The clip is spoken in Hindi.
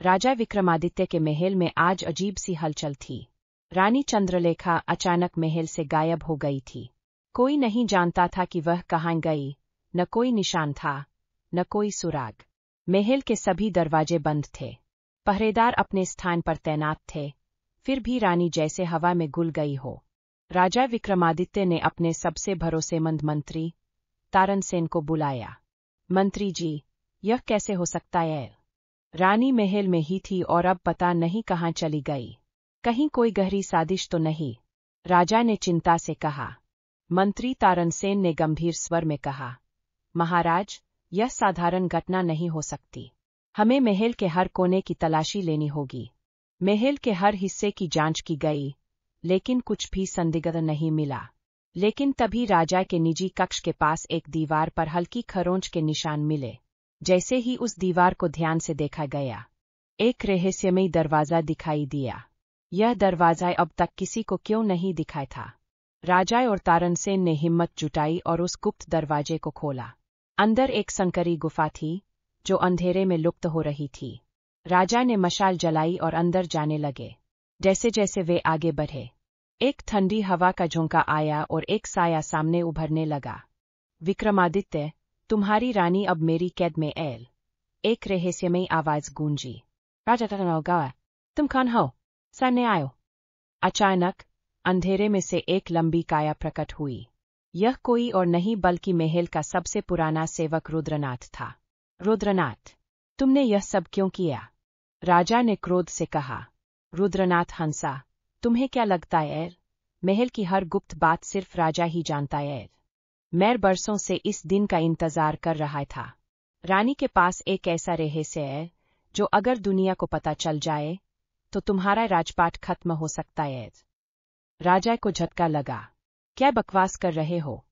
राजा विक्रमादित्य के महल में आज अजीब सी हलचल थी। रानी चंद्रलेखा अचानक महल से गायब हो गई थी। कोई नहीं जानता था कि वह कहाँ गई, न कोई निशान था, न कोई सुराग। महल के सभी दरवाजे बंद थे। पहरेदार अपने स्थान पर तैनात थे, फिर भी रानी जैसे हवा में घुल गई हो। राजा विक्रमादित्य ने अपने सबसे भरोसेमंद मंत्री तारनसेन को बुलाया। मंत्री जी, यह कैसे हो सकता है? रानी महल में ही थी और अब पता नहीं कहाँ चली गई। कहीं कोई गहरी साजिश तो नहीं? राजा ने चिंता से कहा। मंत्री तारनसेन ने गंभीर स्वर में कहा, महाराज, यह साधारण घटना नहीं हो सकती। हमें महल के हर कोने की तलाशी लेनी होगी। महल के हर हिस्से की जांच की गई, लेकिन कुछ भी संदिग्ध नहीं मिला। लेकिन तभी राजा के निजी कक्ष के पास एक दीवार पर हल्की खरोंच के निशान मिले। जैसे ही उस दीवार को ध्यान से देखा गया, एक रहस्यमयी दरवाजा दिखाई दिया। यह दरवाजा अब तक किसी को क्यों नहीं दिखाई था? राजा और तारनसेन ने हिम्मत जुटाई और उस गुप्त दरवाजे को खोला। अंदर एक संकरी गुफा थी, जो अंधेरे में लुप्त हो रही थी। राजा ने मशाल जलाई और अंदर जाने लगे। जैसे जैसे वे आगे बढ़े, एक ठंडी हवा का झोंका आया और एक साया सामने उभरने लगा। विक्रमादित्य, तुम्हारी रानी अब मेरी कैद में है। एक रहस्यमयी आवाज गूंजी। राजा, तुम कौन हो? सामने आयो। अचानक अंधेरे में से एक लंबी काया प्रकट हुई। यह कोई और नहीं बल्कि महल का सबसे पुराना सेवक रुद्रनाथ था। रुद्रनाथ, तुमने यह सब क्यों किया? राजा ने क्रोध से कहा। रुद्रनाथ हंसा। तुम्हें क्या लगता है, महल की हर गुप्त बात सिर्फ राजा ही जानता है? मैं बरसों से इस दिन का इंतजार कर रहा था। रानी के पास एक ऐसा रहस्य है, जो अगर दुनिया को पता चल जाए, तो तुम्हारा राजपाट खत्म हो सकता है। राजा को झटका लगा। क्या बकवास कर रहे हो?